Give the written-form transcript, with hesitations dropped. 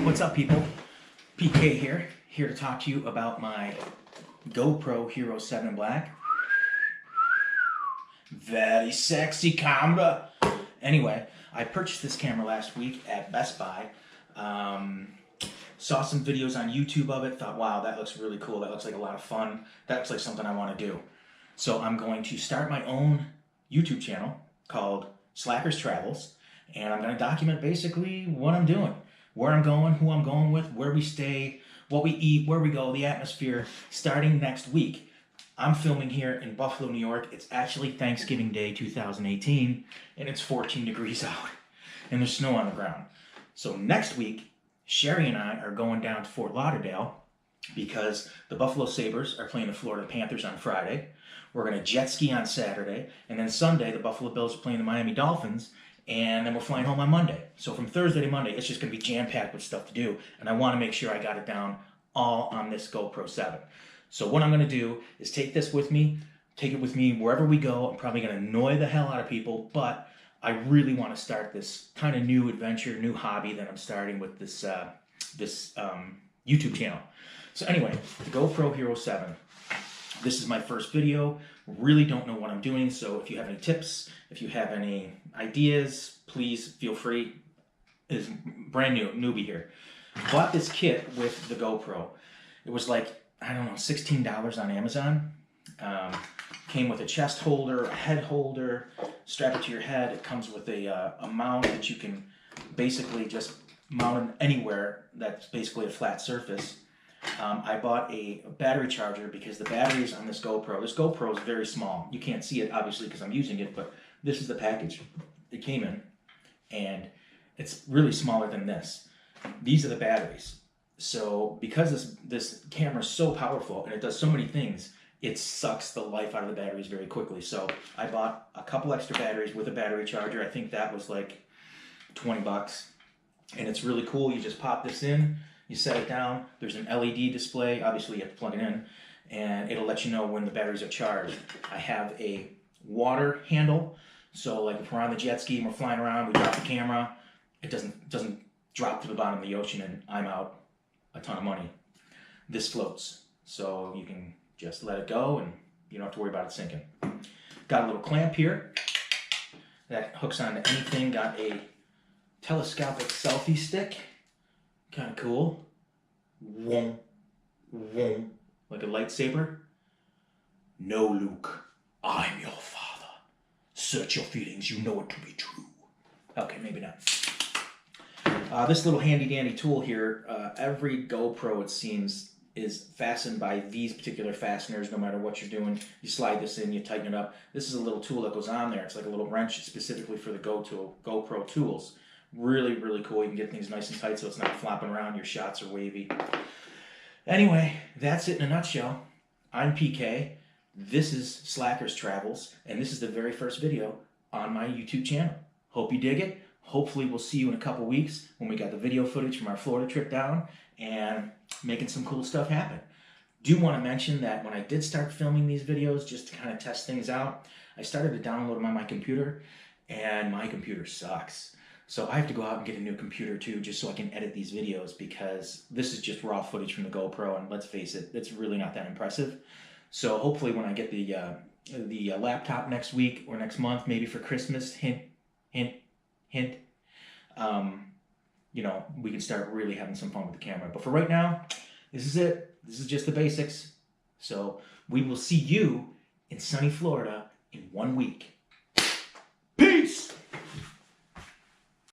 What's up, people? PK here to talk to you about my GoPro Hero 7 Black. Very sexy camera. Anyway, I purchased this camera last week at Best Buy. Saw some videos on YouTube of it, thought, wow, that looks really cool. That looks like a lot of fun. That looks like something I want to do. So I'm going to start my own YouTube channel called Slackers Travels, and I'm going to document basically what I'm doing, where I'm going, who I'm going with, where we stay, what we eat, where we go, the atmosphere, starting next week. I'm filming here in Buffalo, New York. It's actually Thanksgiving Day 2018, and it's 14 degrees out, and there's snow on the ground. So next week, Sherry and I are going down to Fort Lauderdale because the Buffalo Sabres are playing the Florida Panthers on Friday. We're going to jet ski on Saturday, and then Sunday, the Buffalo Bills are playing the Miami Dolphins, and then we're flying home on Monday. So from Thursday to Monday, it's just going to be jam-packed with stuff to do, and I want to make sure I got it down all on this GoPro 7. So what I'm going to do is take this with me, take it with me wherever we go. I'm probably going to annoy the hell out of people, but I really want to start this kind of new adventure, new hobby that I'm starting with this YouTube channel. So anyway, the GoPro Hero 7. This is my first video. Really don't know what I'm doing, so if you have any tips, if you have any ideas, please feel free. It's brand new, newbie here. Bought this kit with the GoPro. It was like, I don't know, $16 on Amazon. Came with a chest holder, a head holder, strap it to your head. It comes with a mount that you can basically just mount it anywhere that's basically a flat surface. I bought a battery charger because the batteries on this GoPro is very small. You can't see it obviously because I'm using it, but this is the package it came in, and it's really smaller than this. These are the batteries. So because this camera is so powerful and it does so many things, it sucks the life out of the batteries very quickly. So I bought a couple extra batteries with a battery charger. I think that was like 20 bucks. And it's really cool. You just pop this in, you set it down. There's an LED display. Obviously, you have to plug it in, and it'll let you know when the batteries are charged. I have a water handle. So like if we're on the jet ski and we're flying around, we drop the camera, it doesn't drop to the bottom of the ocean and I'm out a ton of money. This floats. So you can just let it go and you don't have to worry about it sinking. Got a little clamp here that hooks onto anything. Got a telescopic selfie stick. Kind of cool. Whoom, whoom, like a lightsaber. No, Luke, I'm your father. Search your feelings, you know it to be true. Okay, maybe not. This little handy dandy tool here, every GoPro, it seems, is fastened by these particular fasteners no matter what you're doing. You slide this in, you tighten it up. This is a little tool that goes on there. It's like a little wrench specifically for the GoPro tools. Really, really cool. You can get things nice and tight so it's not flopping around. Your shots are wavy. Anyway, that's it in a nutshell. I'm PK. This is Slackers Travels, and this is the very first video on my YouTube channel. Hope you dig it. Hopefully we'll see you in a couple weeks when we got the video footage from our Florida trip down and making some cool stuff happen. Do want to mention that when I did start filming these videos just to kind of test things out, I started to download them on my computer, and my computer sucks. So I have to go out and get a new computer too, just so I can edit these videos, because this is just raw footage from the GoPro, and let's face it, it's really not that impressive. So hopefully when I get the laptop next week or next month, maybe for Christmas, hint, hint, hint, you know, we can start really having some fun with the camera. But for right now, this is it. This is just the basics. So we will see you in sunny Florida in 1 week.